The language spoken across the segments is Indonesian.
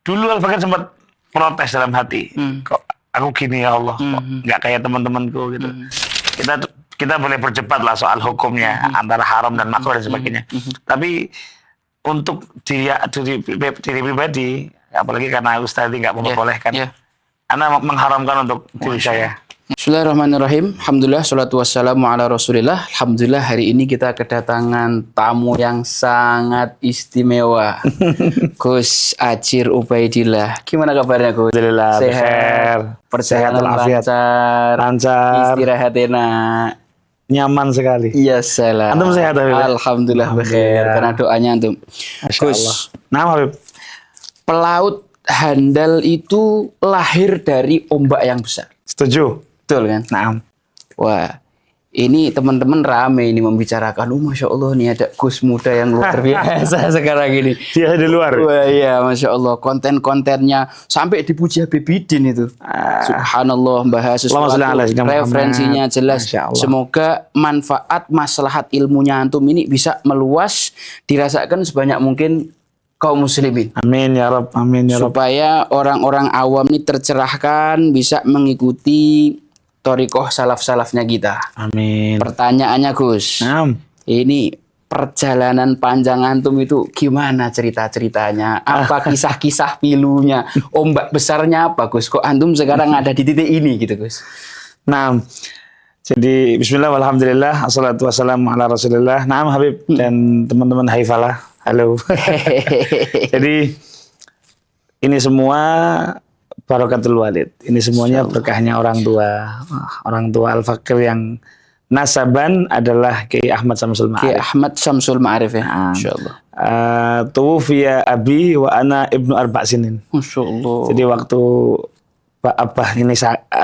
Dulu Al-Fakir sempat protes dalam hati. Kok aku gini ya Allah, kok nggak kayak teman-temanku gitu. Kita boleh berdebat lah soal hukumnya antara haram dan makruh dan sebagainya. Tapi untuk diri pribadi, apalagi karena Ustaz nggak memperbolehkan, Anda mengharamkan untuk diri saya. Bismillahirrahmanirrahim. Alhamdulillah, salatu wassalamu ala rasulillah. Alhamdulillah, hari ini kita kedatangan tamu yang sangat istimewa. Gus Achir Ubaidillah. Gimana kabarnya, Gus? Alhamdulillah, sehat, perjalanan lancar, istirahat enak, nyaman sekali. Iya, salah. Antum sehat, Habib? Alhamdulillah, bekhair. Karena doanya antum. Gus, nah, Habib, pelaut handal itu lahir dari ombak yang besar. Setuju. Betul kan? Nah, wah, ini teman-teman rame ini membicarakan, Masya Allah nih ada Gus muda yang luar biasa sekarang ini. Dia di luar. Wah iya, Masya Allah, konten-kontennya sampai dipuji Habibidin itu. Subhanallah, bahas sesuatu, referensinya jelas. Semoga manfaat maslahat ilmunya antum ini bisa meluas, dirasakan sebanyak mungkin kaum muslimin. Amin ya Rabb, amin ya Rabb. Supaya orang-orang awam ini tercerahkan, bisa mengikuti thoriqoh salaf-salafnya kita. Amin. Pertanyaannya Gus, ini perjalanan panjang antum itu gimana cerita-ceritanya? Apa kisah-kisah pilunya? Ombak besarnya apa Gus? Kok antum sekarang ada di titik ini gitu Gus? Nah, jadi bismillah walhamdulillah, assalatu wassalamu ala rasulillah. Naam Habib dan teman-teman Haifalah. Halo. Jadi ini semua barokatul walid. Ini semuanya berkahnya orang tua. Orang tua Al-Fakir yang nasaban adalah Kiai Ahmad Syamsul Ma'arif. Kiai Ahmad Syamsul Ma'arif ya. Masyaallah. Tuwfiya abi wa ana ibnu arba' sinin. Masyaallah. Jadi waktu Abah ini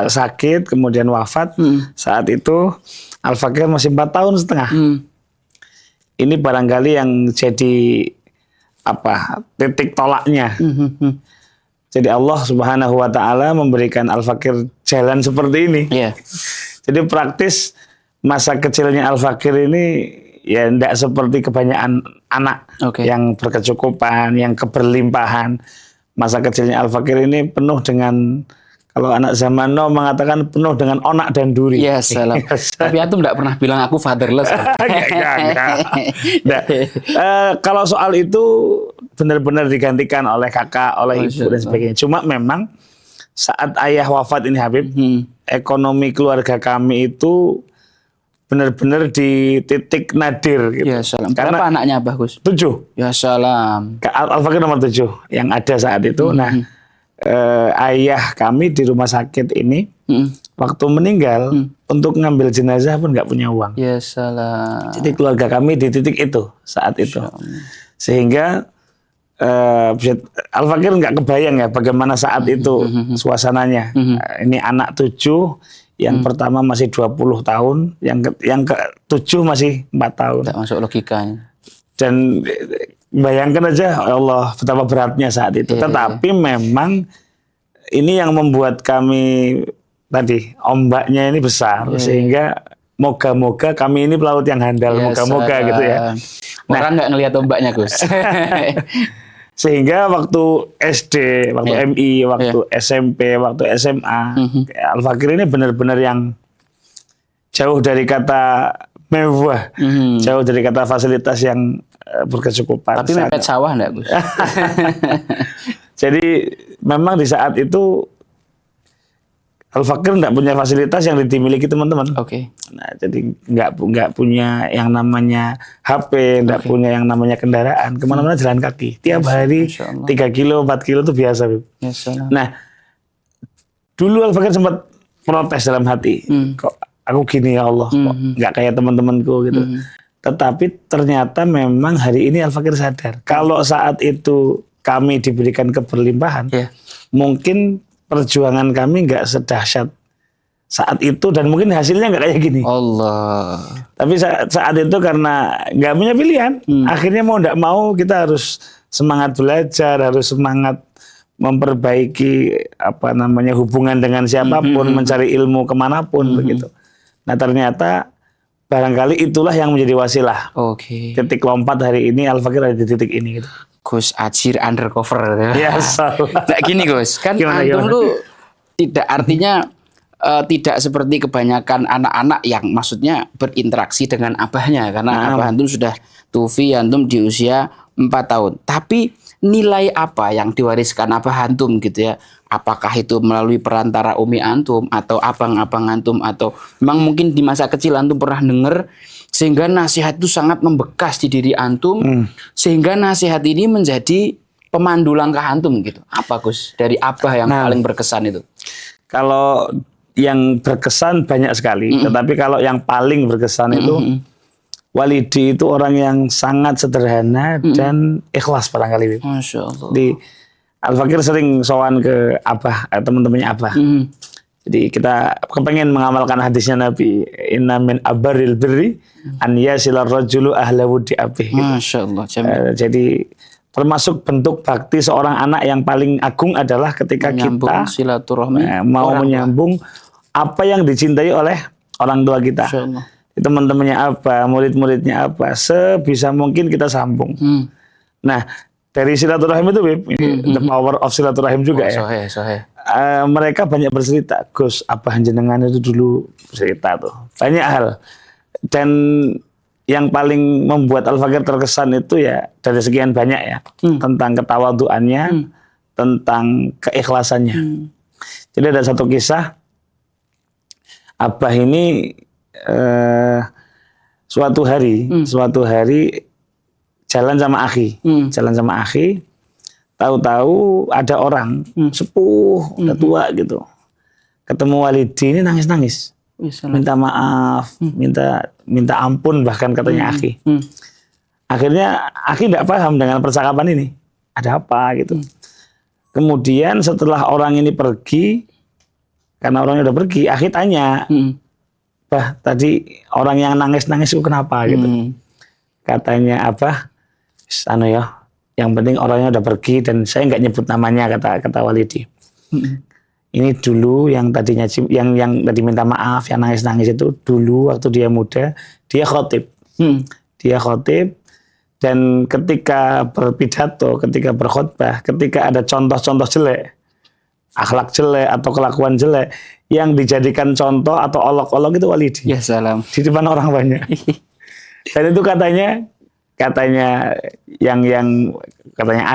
sakit kemudian wafat, saat itu Al-Fakir masih 4 tahun setengah. Ini barangkali yang jadi titik tolaknya. Jadi Allah Subhanahu wa taala memberikan Al-Fakir jalan seperti ini. Jadi praktis masa kecilnya Al-Fakir ini ya tidak seperti kebanyakan anak yang berkecukupan, yang keberlimpahan. Masa kecilnya Al-Fakir ini penuh dengan, kalau anak zaman now mengatakan penuh dengan onak dan duri. Ya salam. Tapi antum tidak pernah bilang aku fatherless. Enggak. Kalau soal itu benar-benar digantikan oleh kakak, oleh ibu dan sebagainya. Cuma memang saat ayah wafat ini Habib, ekonomi keluarga kami itu benar-benar di titik nadir. Gitu. Ya salam. Berapa anaknya Abah Gus? 7. Ya salam. Al-Fakir nomor 7 yang ada saat itu. Nah, ayah kami di rumah sakit ini waktu meninggal untuk ngambil jenazah pun nggak punya uang. Ya salam. Jadi keluarga kami di titik itu saat itu, sehingga Al-Fakir nggak kebayang ya bagaimana saat itu suasananya. Ini anak 7, yang pertama masih 20 tahun, yang ke-7 masih 4 tahun. Tidak masuk logikanya. Dan bayangkan aja, ya Allah, betapa beratnya saat itu. Tetapi memang ini yang membuat kami tadi, ombaknya ini besar, sehingga moga-moga kami ini pelaut yang handal, moga-moga gitu ya. Orang nggak ngelihat ombaknya Gus. Sehingga waktu SD, waktu MI, waktu SMP, waktu SMA, Al-Fakir ini benar-benar yang jauh dari kata mewah, jauh dari kata fasilitas yang berkecukupan. Tapi mepet sawah enggak, Gus? Jadi memang di saat itu Al-Fakir enggak punya fasilitas yang dimiliki teman-teman. Nah, jadi enggak punya yang namanya HP, enggak punya yang namanya kendaraan, kemana-mana jalan kaki. Tiap hari 3 kilo, 4 kilo itu biasa. Nah, dulu Al-Fakir sempat protes dalam hati. Kok aku gini ya Allah, kok nggak kayak teman-temanku gitu. Tetapi ternyata memang hari ini Al-Fakir sadar. Kalau saat itu kami diberikan keberlimpahan, mungkin perjuangan kami nggak sedahsyat saat itu dan mungkin hasilnya nggak kayak gini. Allah. Tapi saat itu karena nggak punya pilihan, akhirnya mau nggak mau kita harus semangat belajar, harus semangat memperbaiki hubungan dengan siapapun, mencari ilmu kemanapun begitu. Nah ternyata barangkali itulah yang menjadi wasilah. Titik lompat hari ini Al-Fakir ada di titik ini gitu. Gus Ajir undercover. Ya, Nah, gini Gus, kan Gimana? antum tuh tidak artinya tidak seperti kebanyakan anak-anak yang maksudnya berinteraksi dengan abahnya karena abah antum sudah tufi, antum di usia 4 tahun. Tapi nilai apa yang diwariskan abah antum gitu ya? Apakah itu melalui perantara umi antum atau abang-abang antum atau memang mungkin di masa kecil antum pernah dengar sehingga nasihat itu sangat membekas di diri antum sehingga nasihat ini menjadi pemandu langkah antum gitu. Apa Gus dari abah yang paling berkesan itu? Kalau yang berkesan banyak sekali, tetapi kalau yang paling berkesan itu Walidi itu orang yang sangat sederhana dan ikhlas barangkali. Masya Allah. Di Al-Fakir sering sowan ke abah, teman-temannya abah. Jadi kita kepengen mengamalkan hadisnya Nabi, inna min abaril birri an yasilar rajulu ahla wudi abih. Masya Allah. Jadi termasuk bentuk bakti seorang anak yang paling agung adalah ketika menyambung kita silaturahmi mau menyambung apa yang dicintai oleh orang tua kita. Teman-temannya apa, murid-muridnya apa, sebisa mungkin kita sambung. Nah, dari silaturahim itu, the power of silaturahim juga ya. Mereka banyak bercerita, Gus, abah jenengan itu dulu bercerita tuh. Banyak hal. Dan yang paling membuat Al-Fakir terkesan itu ya dari sekian banyak ya, tentang ketawaduannya, tentang keikhlasannya. Jadi ada satu kisah, abah ini suatu hari jalan sama akhi, tahu-tahu ada orang sepuh, udah tua gitu, ketemu Walidi ini nangis-nangis, minta maaf, minta ampun bahkan katanya akhi. Akhirnya akhi tidak paham dengan percakapan ini, ada apa gitu. Kemudian setelah orang ini pergi, karena orangnya udah pergi, akhi tanya, bah tadi orang yang nangis-nangis itu kenapa gitu. Katanya abah, ya, yang penting orangnya udah pergi dan saya nggak nyebut namanya, kata Walidi. Ini dulu yang tadinya yang tadi minta maaf, yang nangis-nangis itu dulu waktu dia muda, dia khotib. Dia khotib dan ketika berpidato, ketika berkhutbah, ketika ada contoh-contoh jelek, akhlak jelek atau kelakuan jelek yang dijadikan contoh atau olok-olok itu Walidi. Ya salam. Di depan orang banyak. Dan itu katanya katanya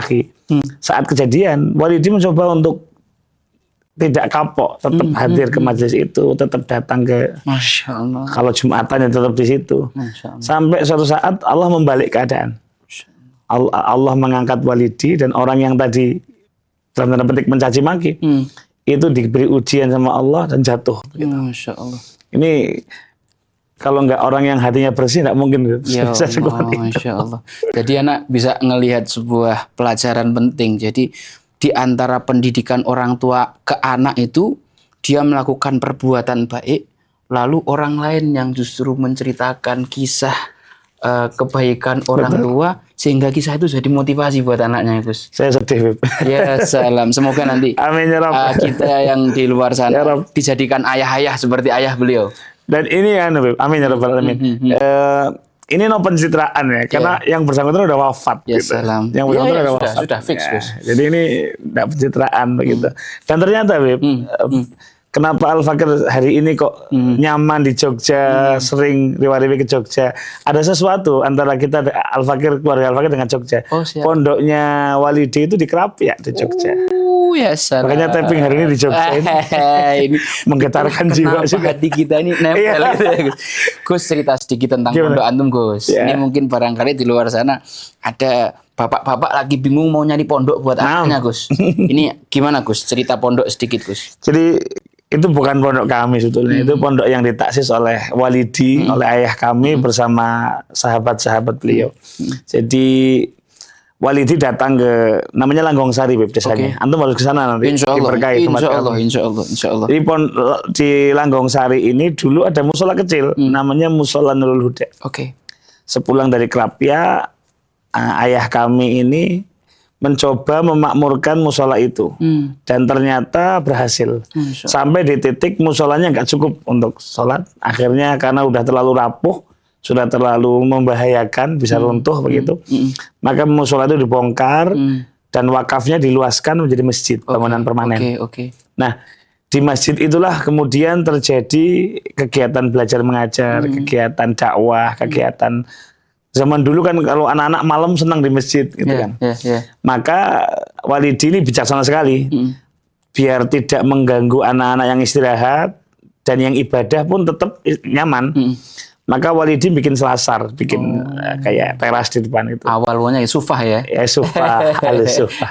akhi. Saat kejadian Walidi mencoba untuk tidak kapok, tetap hadir ke majelis itu, tetap datang ke. Masya Allah. Kalau Jumatan ya tetap di situ. Sampai suatu saat Allah membalik keadaan. Allah mengangkat Walidi dan orang yang tadi dalam tanda petik mencaci maki itu diberi ujian sama Allah dan jatuh. Gitu. Masya Allah. Ini kalau nggak orang yang hatinya bersih nggak mungkin. Ya Allah, Masya Allah. Jadi anak bisa ngelihat sebuah pelajaran penting. Jadi di antara pendidikan orang tua ke anak itu dia melakukan perbuatan baik, lalu orang lain yang justru menceritakan kisah kebaikan orang tua sehingga kisah itu jadi motivasi buat anaknya, Gus. Saya sedih, Beb. Ya salam. Semoga nanti amin, ya Rabb. Kita yang di luar sana ya dijadikan ayah-ayah seperti ayah beliau. Dan ini ya, Beb. Amin ya Rabbal alamin. Ini no pencitraan ya, karena yang bersangkutan udah wafat. Ya gitu. salam. Yang bersangkutan udah wafat. Sudah fix, Gus. Jadi ini tidak pencitraan begitu. Dan ternyata, Beb, kenapa Al-Fakir hari ini kok nyaman di Jogja, sering riwayat ke Jogja? Ada sesuatu antara kita Al-Fakir, keluarga Al-Fakir dengan Jogja. Pondoknya Walidi itu di Kerapiak di Jogja. Ya salam. Makanya tapping hari ini di Jogja ini menggetarkan jiwa juga. Hati kita ini nempel gitu ya, Gus. Gus cerita sedikit tentang pondok antum, Gus. Ini mungkin barangkali di luar sana ada bapak-bapak lagi bingung mau nyari pondok buat anaknya, Gus. Ini gimana, Gus? Cerita pondok sedikit, Gus. Jadi itu bukan pondok kami sebetulnya, itu pondok yang ditaksis oleh Walidi, oleh ayah kami bersama sahabat-sahabat beliau. Jadi Walidi datang ke namanya Langgong Sari, Beb, desanya. Antum harus ke sana nanti. Insyaallah. Insya Allah. Di Langgong Sari ini dulu ada musola kecil, namanya Musola Nurul Huda. Sepulang dari Kerapiak, ayah kami ini mencoba memakmurkan musola itu dan ternyata berhasil. Sampai di titik musolanya nggak cukup untuk sholat. Akhirnya karena udah terlalu rapuh, sudah terlalu membahayakan, bisa runtuh begitu. Maka musola itu dibongkar dan wakafnya diluaskan menjadi masjid, bangunan permanen. Nah, di masjid itulah kemudian terjadi kegiatan belajar mengajar, kegiatan dakwah, kegiatan zaman dulu kan kalau anak-anak malam senang di masjid gitu kan. Maka Walidi ini bijaksana sekali. Biar tidak mengganggu anak-anak yang istirahat dan yang ibadah pun tetap nyaman. Maka Walidi bikin selasar, bikin kayak teras di depan itu. Awalnya ya sufah ya? Ya sufah, halus sufah.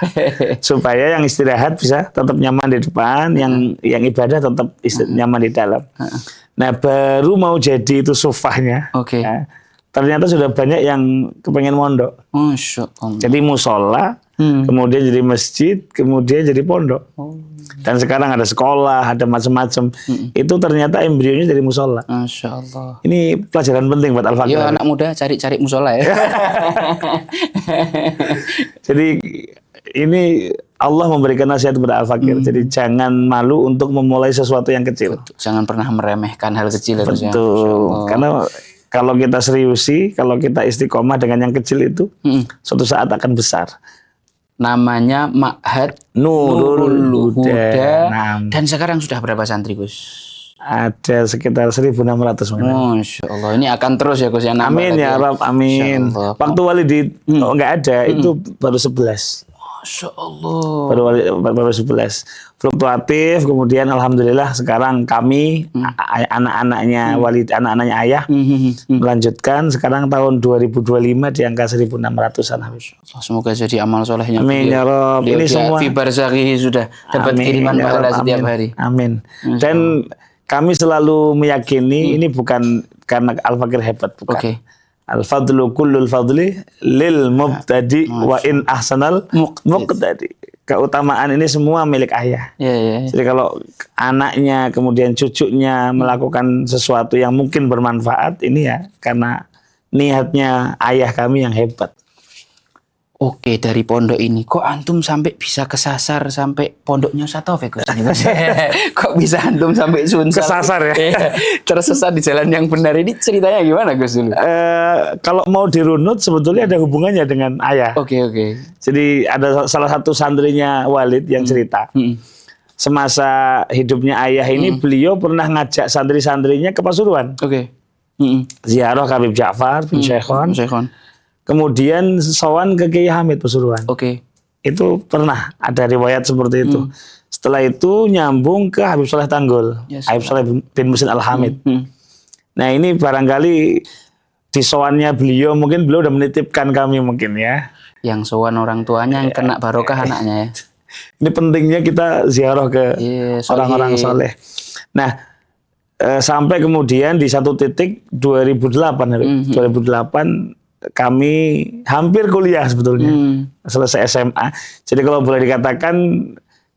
Supaya yang istirahat bisa tetap nyaman di depan, yang ibadah tetap nyaman di dalam. Nah baru mau jadi itu sufahnya. Ya, ternyata sudah banyak yang kepengen mondok. Masya Allah. Jadi musola, kemudian jadi masjid, kemudian jadi pondok. Dan sekarang ada sekolah, ada macam-macam. Itu ternyata embrionya dari musola. Masya Allah. Ini pelajaran penting buat Al-Fakir. Iya anak muda cari-cari musola ya. Jadi ini Allah memberikan nasihat kepada Al-Fakir. Jadi jangan malu untuk memulai sesuatu yang kecil. Betul. Jangan pernah meremehkan hal kecil. Betul. Karena kalau kita seriusi, kalau kita istiqomah dengan yang kecil itu, suatu saat akan besar. Namanya Ma'had Nurul Huda. Dan sekarang sudah berapa santri, Gus? Ada sekitar 1.600. Masya Allah. Ini akan terus ya, Gus? Amin ya Rabb, amin. Waktu Walidi nggak ada, itu baru 11. Masya Allah. Baru 11. Fluktuatif, kemudian alhamdulillah sekarang kami anak-anaknya Walid, anak-anaknya ayah melanjutkan sekarang tahun 2025 di angka 1.600-an. Semoga jadi amal solehnya. Amin ya Rabb. Ini semua fi barzakhi sudah dapat kiriman pahala setiap hari. Amin. Dan kami selalu meyakini ini bukan karena Al-Fakir hebat, bukan. Al-fadlu kullul fadli lil mubtadi wa in ahsanal muqtadi. Keutamaan ini semua milik ayah. Jadi kalau anaknya kemudian cucunya melakukan sesuatu yang mungkin bermanfaat, ini ya karena niatnya ayah kami yang hebat. Oke, dari pondok ini kok antum sampai bisa kesasar sampai pondoknya Ustaz Taufik, Gus? Kok bisa antum sampai kesasar ya? Tersesat di jalan yang benar, ini ceritanya gimana, Gus dulu? Kalau mau dirunut sebetulnya ada hubungannya dengan ayah. Oke. Jadi ada salah satu santrinya Walid yang cerita. Semasa hidupnya ayah ini beliau pernah ngajak santri-santrinya ke Pasuruan. Ziarah ke Habib Ja'far bin Syekhon. Kemudian sowan ke Kiai Hamid Pasuruan. Itu pernah ada riwayat seperti itu. Setelah itu nyambung ke Habib Saleh Tanggul, Habib Saleh bin Muhsin Al-Hamid. Nah ini barangkali di sowannya beliau, mungkin beliau udah menitipkan kami mungkin ya. Yang sowan orang tuanya yang kena barokah anaknya ya. Ini pentingnya kita ziarah ke orang-orang soleh. Nah sampai kemudian di satu titik 2008 kami hampir kuliah sebetulnya, selesai SMA. Jadi kalau boleh dikatakan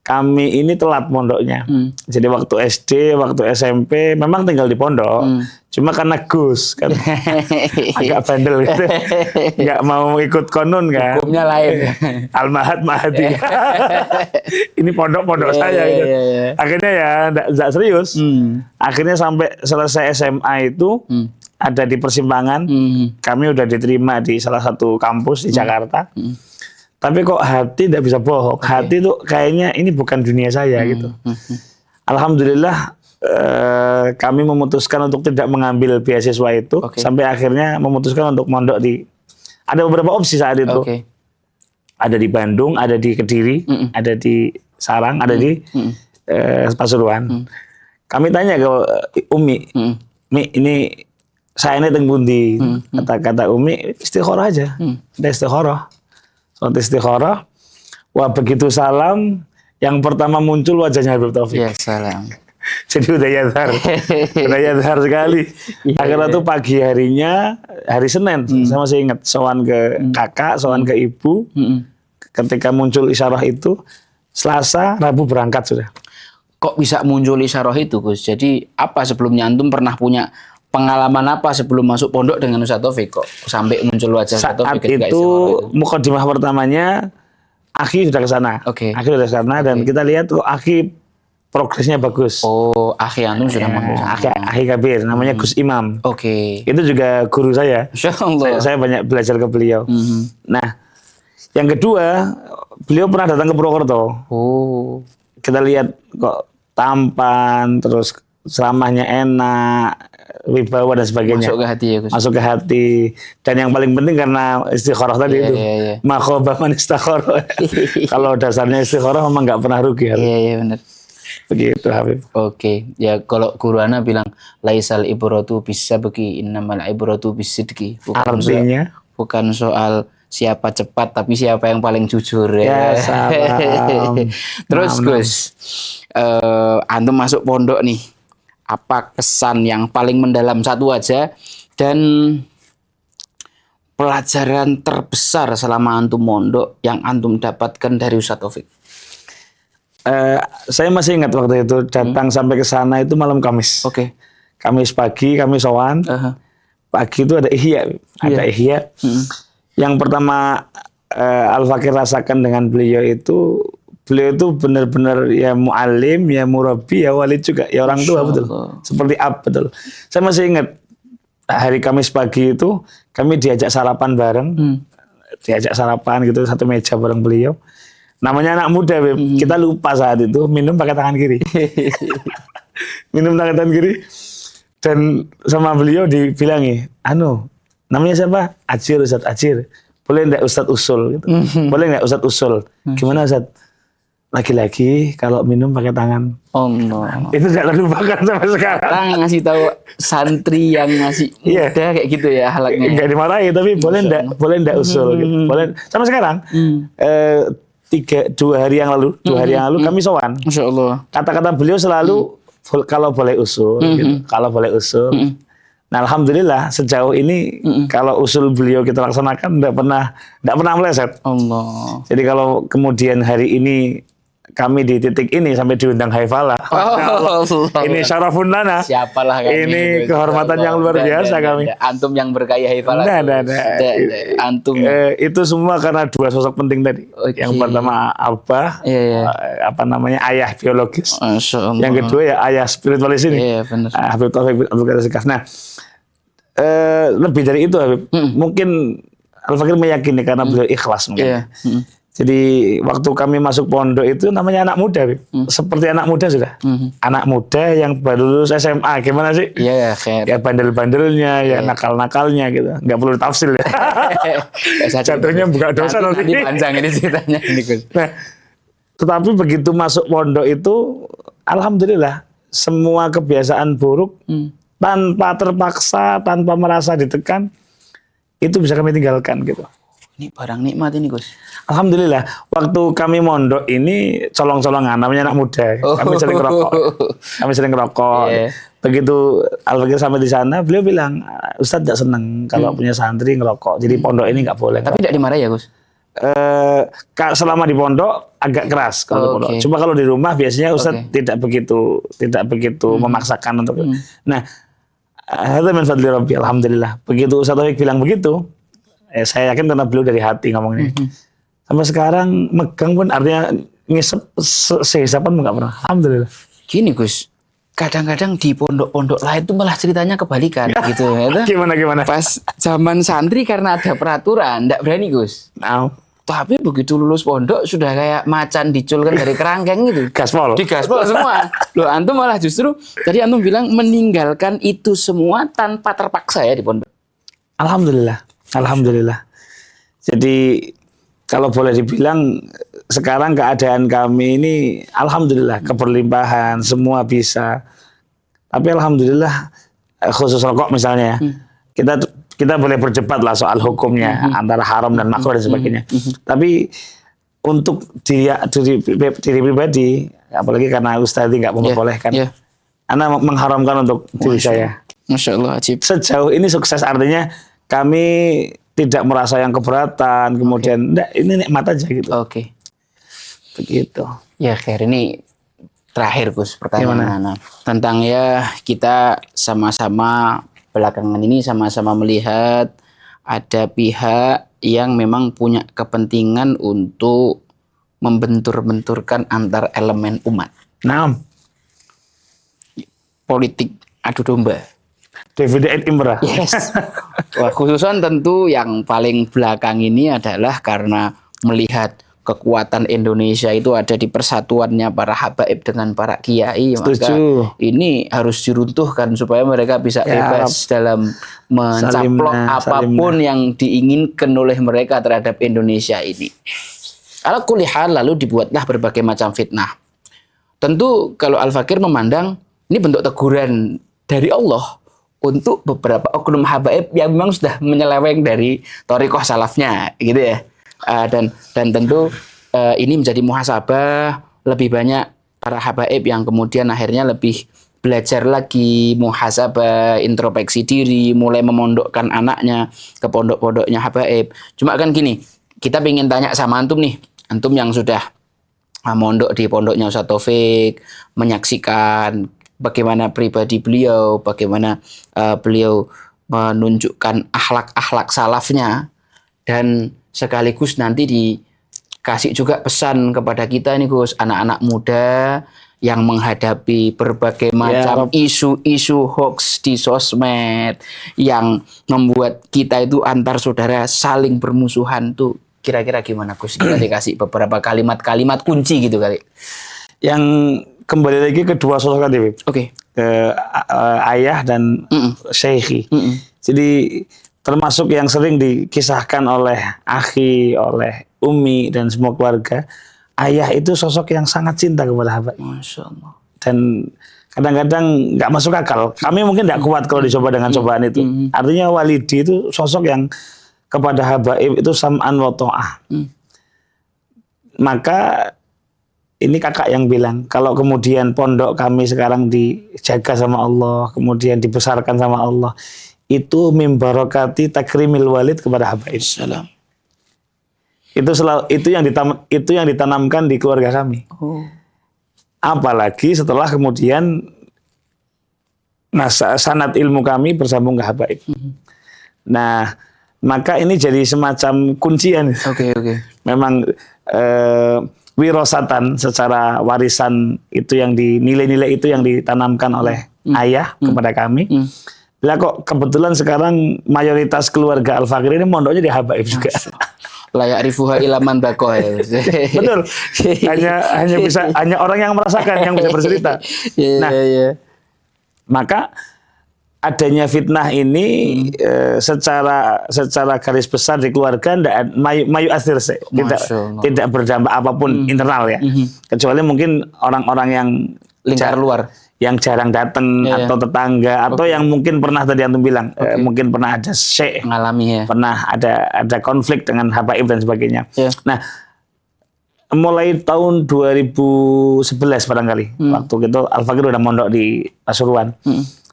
kami ini telat pondoknya. Jadi waktu SD, waktu SMP memang tinggal di pondok. Cuma karena Gus kan agak bandel gitu, nggak mau ikut konun kan. Hukumnya lain. Al-Mahad Mahadi. Ini pondok saya gitu. Akhirnya ya nggak serius. Akhirnya sampai selesai SMA itu ada di persimpangan. Kami udah diterima di salah satu kampus di Jakarta. Tapi kok hati tidak bisa bohong. Hati tuh kayaknya ini bukan dunia saya gitu. Alhamdulillah kami memutuskan untuk tidak mengambil beasiswa itu. Sampai akhirnya memutuskan untuk mondok di... Ada beberapa opsi saat itu. Ada di Bandung, ada di Kediri, ada di Sarang, ada di Pasuruan. Kami tanya ke Umi, Mi ini saya ini tenggundi. Kata Umi, istikharah aja. Ada istikharah. Suatu istikharah. Wah begitu salam, yang pertama muncul wajahnya Habib Taufik. Ya salam. Jadi udah yadhar sekali. Akhirnya tuh pagi harinya, hari Senin, saya masih ingat, sowan ke kakak, sowan ke ibu. Ketika muncul isyarah itu, Selasa, Rabu berangkat sudah. Kok bisa muncul isyarah itu, Gus? Jadi apa sebelumnya antum pernah punya pengalaman apa sebelum masuk pondok dengan Ustaz Taufik kok sampai muncul wajah Ustaz Taufik ketika itu? Mukadimah pertamanya Aki sudah ke sana. Aki sudah ke sana dan kita lihat kok Aki progresnya bagus. Oh, akhi antum sudah akhi kabir, namanya Gus Imam. Oke. Itu juga guru saya. Insyaallah. Saya banyak belajar ke beliau. Nah, yang kedua, beliau pernah datang ke Purwokerto. Oh. Kita lihat kok tampan, terus ceramahnya enak, wibawa dan sebagainya. Masuk ke hati ya, Gus. Masuk ke hati. Dan yang paling penting karena istikharah tadi itu. Ma khaba man istakharah. Kalau dasarnya istikharah memang nggak pernah rugi. Iya, benar. Begitu Habib. Oke, ya kalau guru ana bilang laisal ibratu bisabqi innamal ibratu bisidqi. Artinya bukan soal siapa cepat tapi siapa yang paling jujur ya. Salam. Terus Gus, antum masuk pondok nih. Apa kesan yang paling mendalam satu aja dan pelajaran terbesar selama antum mondok yang antum dapatkan dari Ustaz Taufik? Saya masih ingat waktu itu datang sampai ke sana itu malam Kamis. Oke. Kamis pagi kami sowan. Pagi itu ada ihya, Yang pertama Al-Fakir rasakan dengan beliau itu benar-benar ya mu'alim, ya murabi, ya walid juga, ya orang tua betul. Seperti betul. Saya masih ingat hari Kamis pagi itu kami diajak sarapan bareng. Diajak sarapan gitu satu meja bareng beliau. Namanya anak muda, Beb. Kita lupa saat itu minum pakai tangan kiri. Minum pakai tangan kiri. Dan sama beliau dibilangi, namanya siapa? Ajir, Ustaz Ajir. Boleh enggak Ustaz usul? Gitu. Boleh enggak Ustaz usul? Gimana Ustaz? Lagi-lagi kalau minum pakai tangan. Oh no. Itu tidak terlupakan sampai sekarang. Orang ngasih tahu santri yang masih muda kayak gitu ya halaknya. Enggak dimarahi, tapi boleh enggak usul? Gitu. Boleh. Sampai sekarang. 2 hari yang lalu kami sowan. Masya Allah. Kata-kata beliau selalu kalau boleh usul, gitu. Kalau boleh usul. Nah, alhamdulillah sejauh ini kalau usul beliau kita laksanakan tidak pernah meleset. Allah. Jadi kalau kemudian hari ini kami di titik ini sampai diundang Haifalah. Ini syarafun lana. Siapalah kami. Ini kehormatan yang luar biasa kami. Antum yang berkaya Haifalah. Antum. Itu semua karena 2 sosok penting tadi. Yang pertama Abah, ayah biologis. Yang kedua ya ayah spiritualis ini. Iya, benar. Habib Taufik Abdul Qadir As-Segaf. Nah, lebih dari itu Habib. Mungkin Al-Fakir meyakini karena beliau ikhlas mungkin. Jadi waktu kami masuk pondok itu namanya anak muda, seperti anak muda sudah. Anak muda yang baru lulus SMA, gimana sih? Iya, khair. Ya bandel-bandelnya, ya nakal-nakalnya gitu. Nggak perlu tafsir ya. Jatuhnya buka dosa nanti. Panjang ini ceritanya ini Gus. Nah, tetapi begitu masuk pondok itu, alhamdulillah semua kebiasaan buruk tanpa terpaksa, tanpa merasa ditekan, itu bisa kami tinggalkan gitu. Ini barang nikmat ini Gus. Alhamdulillah, waktu kami mondok ini colong-colongan, namanya anak muda. Kami sering ngerokok. Begitu Al-Fakir sampai di sana, beliau bilang, Ustadz tidak senang kalau punya santri ngerokok. Jadi pondok ini nggak boleh. Tapi tidak dimarahi ya Gus? Selama di pondok agak keras kalau di pondok. Cuma kalau di rumah biasanya Ustadz tidak begitu memaksakan untuk. Nah, hadza min fadli Rabbi, alhamdulillah. Begitu Ustadz Taufik bilang begitu, saya yakin karena beliau dari hati ngomongnya. Sampai sekarang megang pun artinya ngisep sehisapan nggak pernah. Alhamdulillah. Gini Gus, kadang-kadang di pondok-pondok lain itu malah ceritanya kebalikan gitu ya. Gimana? Pas zaman santri karena ada peraturan, nggak berani Gus. Tapi begitu lulus pondok sudah kayak macan diculkan dari kerangkeng gitu. Gaspol. Di gaspol semua. Loh, antum malah justru tadi antum bilang meninggalkan itu semua tanpa terpaksa ya di pondok. Alhamdulillah. Jadi kalau boleh dibilang sekarang keadaan kami ini alhamdulillah keberlimpahan, semua bisa. Tapi alhamdulillah khusus rokok misalnya kita boleh berdebat lah soal hukumnya antara haram dan makruh dan sebagainya. Tapi untuk diri pribadi, apalagi karena Ustadz nggak memperbolehkan, Anda mengharamkan untuk diri saya. Masya Allah, ajib. Sejauh ini sukses, artinya kami tidak merasa yang keberatan, kemudian ini nikmat aja gitu. Oke. Begitu. Ya, khair. Ini terakhir Gus pertanyaan tentang ya kita sama-sama belakangan ini sama-sama melihat ada pihak yang memang punya kepentingan untuk membentur-benturkan antar elemen umat. Nah, politik adu domba. David Imrah. Yes. Wah, khususan tentu yang paling belakang ini adalah karena melihat kekuatan Indonesia itu ada di persatuannya para habaib dengan para kiai. Maka ini harus diruntuhkan supaya mereka bisa bebas dalam mencaplok apapun yang diinginkan oleh mereka terhadap Indonesia ini. Ala kulli hal, lalu dibuatlah berbagai macam fitnah. Tentu kalau Al-Fakir memandang ini bentuk teguran dari Allah untuk beberapa oknum habaib yang memang sudah menyeleweng dari thariqah salafnya, gitu ya. Dan tentu ini menjadi muhasabah, lebih banyak para habaib yang kemudian akhirnya lebih belajar lagi, muhasabah, introspeksi diri, mulai memondokkan anaknya ke pondok-pondoknya habaib. Cuma kan gini, kita ingin tanya sama antum nih, antum yang sudah mondok di pondoknya Ustaz Taufik, menyaksikan bagaimana pribadi beliau, bagaimana beliau menunjukkan akhlak-akhlak salafnya, dan sekaligus nanti dikasih juga pesan kepada kita nih Gus, anak-anak muda yang menghadapi berbagai macam isu-isu hoax di sosmed yang membuat kita itu antar saudara saling bermusuhan tuh. Kira-kira gimana Gus? Kita dikasih beberapa kalimat-kalimat kunci gitu kali. Yang kembali lagi ke dua sosok tadi, Oke. Ke ayah dan syekhi. Jadi termasuk yang sering dikisahkan oleh akhi, oleh umi dan semua keluarga, ayah itu sosok yang sangat cinta kepada habaib. Masya Allah. Dan kadang-kadang nggak masuk akal. Kami mungkin nggak kuat kalau dicoba dengan cobaan itu. Artinya walidi itu sosok yang kepada habaib itu sam'an wa ta'ah. Maka ini kakak yang bilang, kalau kemudian pondok kami sekarang dijaga sama Allah, kemudian dibesarkan sama Allah, itu mimbarokati takrimil walid kepada habaib. Salam. Itu yang ditanamkan di keluarga kami. Apalagi setelah kemudian sanad ilmu kami bersambung ke habaib. Nah, maka ini jadi semacam kuncian. Oke. Memang wirosatan secara warisan itu yang nilai-nilai itu yang ditanamkan oleh ayah kepada kami. Lah kok kebetulan sekarang mayoritas keluarga Al-Fakir ini mondoknya di habaib juga. Layak rifuha ilaman bakoh. Betul. Hanya orang yang merasakan yang bisa bercerita. Maka adanya fitnah ini secara garis besar di keluarga mayu asir tidak berdampak apapun internal ya. Kecuali mungkin orang-orang yang lingkar luar yang jarang datang atau tetangga atau yang mungkin pernah tadi antum bilang mungkin pernah ada syekh mengalami pernah ada konflik dengan habaib dan sebagainya. Nah, mulai tahun 2011 barangkali waktu itu Al-Fakir udah mondok di Pasuruan.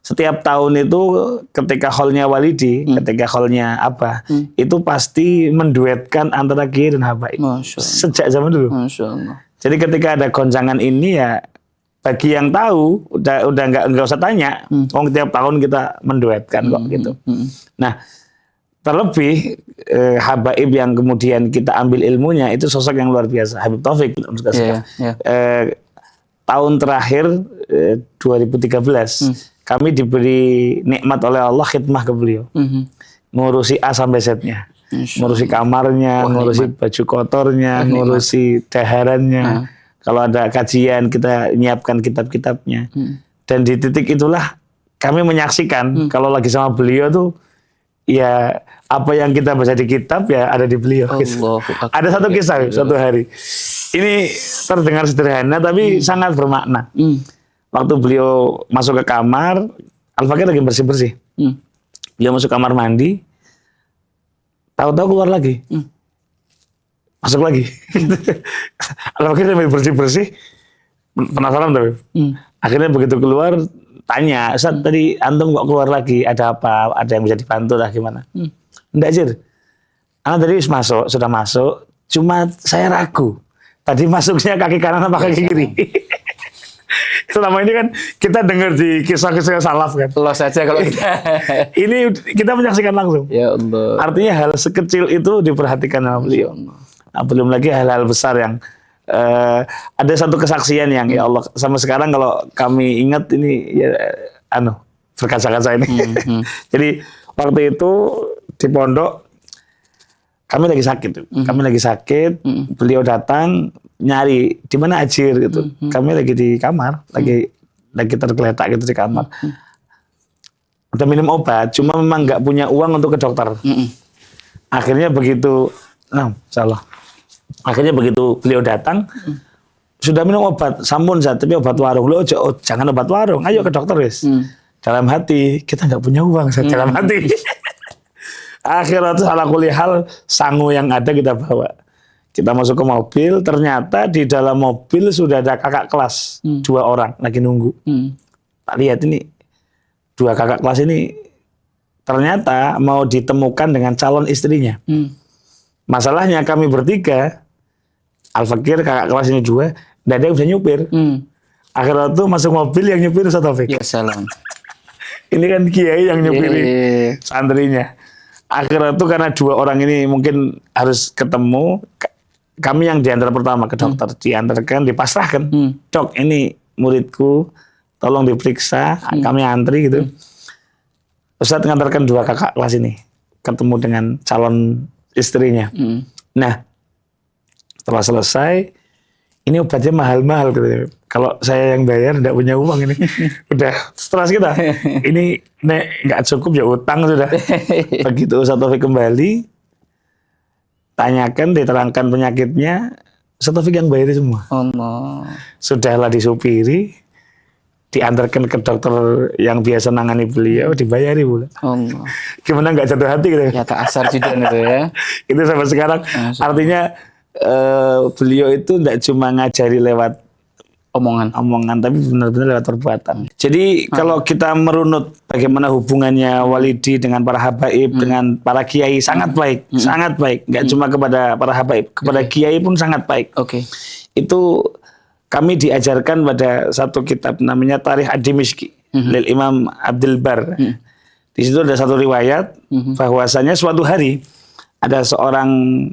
Setiap tahun itu ketika haulnya Walidi, ketika haulnya Abah, itu pasti menduetkan antara kiai dan habaib. Sejak zaman dulu. Masya Allah. Jadi ketika ada goncangan ini ya bagi yang tahu udah nggak usah tanya, tiap tahun kita menduetkan kok gitu. Nah, terlebih habaib yang kemudian kita ambil ilmunya itu sosok yang luar biasa, Habib Taufik. Tahun terakhir 2013 kami diberi nikmat oleh Allah khidmah ke beliau, ngurusi A sampai Z-nya, ngurusi kamarnya, ngurusi baju kotornya, ngurusi daharannya. Kalau ada kajian kita nyiapkan kitab-kitabnya. Dan di titik itulah kami menyaksikan kalau lagi sama beliau tuh ya apa yang kita baca di kitab ya ada di beliau. Gitu. Ada satu kisah suatu hari. Ini terdengar sederhana tapi sangat bermakna. Waktu beliau masuk ke kamar, Al-Fakir lagi bersih-bersih. Beliau masuk kamar mandi, tahu-tahu keluar lagi. Masuk lagi. Al-Fakir sambil bersih-bersih, penasaran tapi. Akhirnya begitu keluar, tanya, Ustaz tadi antum kok keluar lagi? Ada apa? Ada yang bisa dibantu lah gimana? Enggak, Jir. Anak tadi sudah masuk, cuma saya ragu. Tadi masuknya kaki kanan apa kaki kiri? Selama ini kan kita dengar di kisah-kisah salaf kan. Los saja kalau kita. Ini kita menyaksikan langsung. Ya Allah. Artinya hal sekecil itu diperhatikan sama beliau. Nah, belum lagi hal-hal besar yang ada satu kesaksian yang ya Allah sama sekarang kalau kami ingat ini ya berkaca-kaca ini. Jadi waktu itu di pondok kami lagi sakit, beliau datang nyari di mana Ajir gitu. Kami lagi di kamar, lagi tergeletak gitu di kamar. Udah minum obat, cuma memang nggak punya uang untuk ke dokter. Akhirnya begitu, akhirnya begitu beliau datang, sudah minum obat, sampun tapi obat warung. Loh, jangan obat warung, ayo ke dokter wis. Dalam hati, kita nggak punya uang, dalam hati. Akhirnya ala kulli hal, sangu yang ada kita bawa. Kita masuk ke mobil, ternyata di dalam mobil sudah ada kakak kelas, 2 orang lagi nunggu. Tak lihat ini, 2 kakak kelas ini ternyata mau ditemukan dengan calon istrinya. Masalahnya kami bertiga, Al-Fakir kakak kelas ini 2, dan dia bisa nyupir. Akhirnya tuh masuk mobil yang nyupir Ustaz Taufik. Ya salam. Ini kan kiai yang nyupiri santrinya. Akhirnya tuh karena 2 orang ini mungkin harus ketemu, kami yang diantar pertama ke dokter, diantarkan, dipasrahkan. Dok, ini muridku, tolong diperiksa, kami antri gitu. Ustadz ngantarkan 2 kakak kelas ini ketemu dengan calon istrinya. Nah, setelah selesai, ini obatnya mahal-mahal gitu. Kalau saya yang bayar tidak punya uang ini. Udah stres kita. Ini nggak cukup ya utang sudah. Begitu Ustaz Taufik kembali, tanyakan, diterangkan penyakitnya, Ustaz Taufik yang bayar semua. Allah. Sudahlah disupiri, diantarkan ke dokter yang biasa nangani beliau, dibayari pula. Allah. Gimana nggak jatuh hati gitu? Ya tak asar juga itu ya. Itu sampai sekarang. Artinya beliau itu tidak cuma ngajari lewat omongan, tapi benar-benar lewat perbuatan. Jadi kalau kita merunut bagaimana hubungannya Walidi dengan para habaib, dengan para kiai, sangat baik, sangat baik. Nggak cuma kepada para habaib, kepada kiai pun sangat baik. Itu kami diajarkan pada satu kitab namanya Tarikh Ad-Dimishqi, lil Imam Abdul Bar. Di situ ada satu riwayat bahwasanya suatu hari ada seorang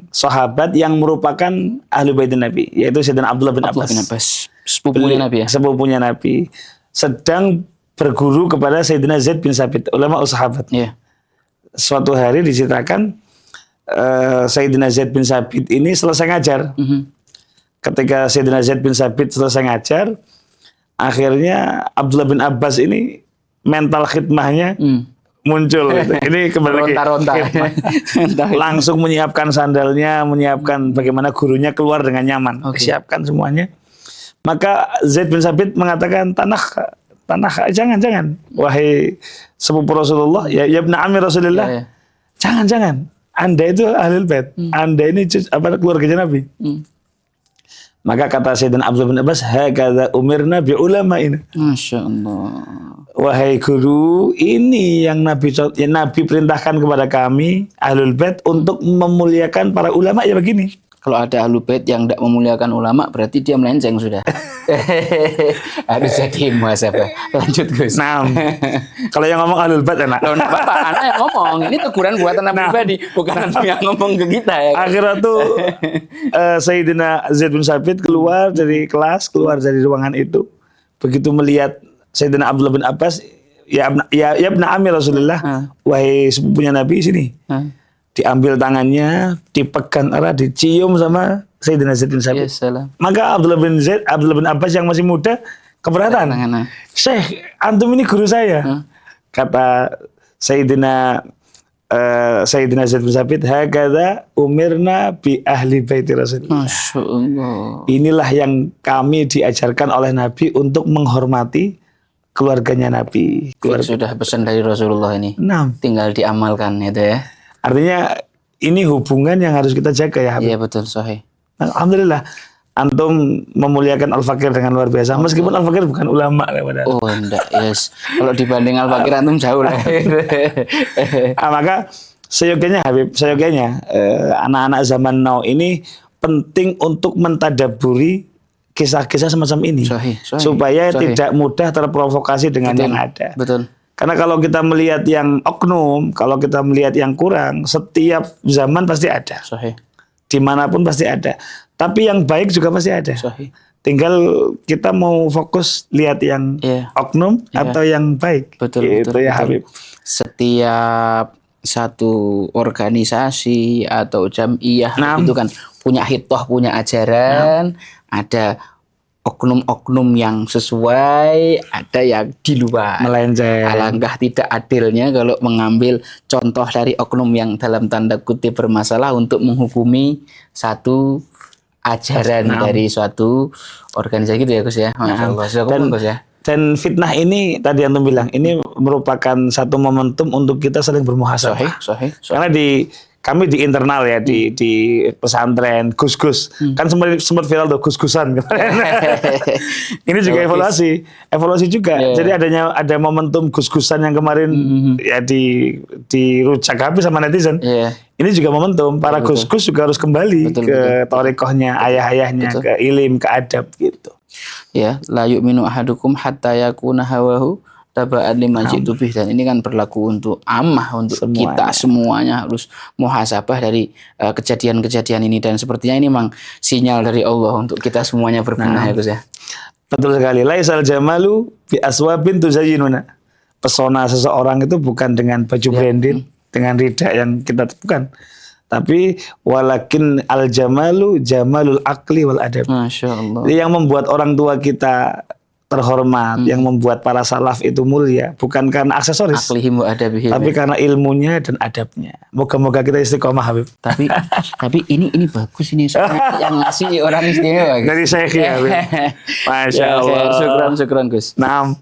sahabat yang merupakan ahli baitin Nabi, yaitu Sayyidina Abdullah bin Abbas. Sepupunya Nabi ya? Sepupunya Nabi. Sedang berguru kepada Sayyidina Zaid bin Sabit, ulama sahabat. Suatu hari diceritakan Sayyidina Zaid bin Sabit ini selesai ngajar. Ketika Sayyidina Zaid bin Sabit selesai ngajar, akhirnya Abdullah bin Abbas ini mental khidmahnya muncul. Ini kembali langsung menyiapkan sandalnya, menyiapkan bagaimana gurunya keluar dengan nyaman, siapkan semuanya. Maka Zaid bin Sabit mengatakan, tanah, jangan, wahai sepupu Rasulullah, ya ibn Amir Rasulullah, jangan, Anda itu ahlul bait, Anda ini keluarganya Nabi. Maka kata Sayyidina Abdullah bin Abbas, hakadha umirna bi ulama'ina. Masya Allah. Wahai guru, ini yang Nabi perintahkan kepada kami, ahlul bait, untuk memuliakan para ulama ya begini. Kalau ada ahlul bait yang tidak memuliakan ulama, berarti dia melenceng sudah. Harus jadi muhasabah. Lanjut Gus. Nah, kalau yang ngomong ahlul bait enak. Loh, Bapak, anak yang ngomong. Ini teguran buatan Nabi pribadi, bukan Nabi yang ngomong ke kita ya. Akhirnya tuh Sayyidina Zaid bin Sabit keluar dari kelas, keluar dari ruangan itu. Begitu melihat Sayyidina Abdullah bin Abbas, ya ibn Amir Rasulullah, wahai sepupunya Nabi, sini. Diambil tangannya, dipegang erat, dicium sama Sayyidina Zaid bin Sabit. Maka Abdullah bin Abbas yang masih muda keberatan. Syekh, antum ini guru saya. Kata Sayyidina Zaid bin Sabit, hakadha umirna bi ahli baiti Rasulullah. Masya Allah. Inilah yang kami diajarkan oleh Nabi untuk menghormati keluarganya Nabi. Sudah pesan dari Rasulullah ini. Tinggal diamalkan itu ya. Artinya ini hubungan yang harus kita jaga ya. Iya betul, sahih. Alhamdulillah antum memuliakan Al-Fakir dengan luar biasa. Meskipun Al-Fakir bukan ulama. Oh enggak, yes. Kalau dibanding Al-Fakir antum jauh lah. Maka seyogianya Habib, anak-anak zaman now ini penting untuk mentadaburi kisah-kisah semacam ini. Supaya tidak mudah terprovokasi dengan yang ada. Betul. Karena kalau kita melihat yang oknum, kalau kita melihat yang kurang, setiap zaman pasti ada. dimanapun pasti ada. Tapi yang baik juga pasti ada. Sahih. Tinggal kita mau fokus lihat yang oknum atau yang baik. Betul, gitu ya Habib. Setiap satu organisasi atau jamiah itu kan punya hitoh, punya ajaran, ada oknum-oknum yang sesuai, ada yang di luar. Melenceng. Alangkah tidak adilnya kalau mengambil contoh dari oknum yang dalam tanda kutip bermasalah untuk menghukumi satu ajaran dari suatu organisasi gitu ya Gus ya. Masya Allah. Gus ya. Dan fitnah ini tadi Antum bilang ini merupakan satu momentum untuk kita saling bermuhasabah. Sahih. Karena kami di internal ya di pesantren gus-gus kan sempat viral tuh gus-gusan. Ini juga evaluasi juga. Jadi ada momentum gus-gusan yang kemarin ya di rujak habis sama netizen. Ini juga momentum para gus-gus juga harus kembali ke thariqahnya ayah-ayahnya, ke ilim, ke adab gitu. Ya, la yu'minu ahadukum hatta yakuna hawahu taba'an lima ji'tu bih. Dan ini kan berlaku untuk untuk kita semuanya harus muhasabah dari kejadian-kejadian ini, dan sepertinya ini memang sinyal dari Allah untuk kita semuanya berbenah ya Gus ya. Betul sekali. Laisal jamalu bi aswabin tuzayyinuna. Pesona seseorang itu bukan dengan baju branded, dengan rida yang kita bukan. Tapi walakin al jamalu jamalul akli wal adab. Masya Allah. Jadi yang membuat orang tua kita terhormat, yang membuat para salaf itu mulia, bukan karena aksesoris, aklihim wa adabihim, tapi karena ilmunya dan adabnya. Moga-moga kita istiqomah Habib. Tapi ini bagus ini yang ngasih orang istimewa. Dari Syekh ya Habib. Masya Allah. Syukran Gus. Naam.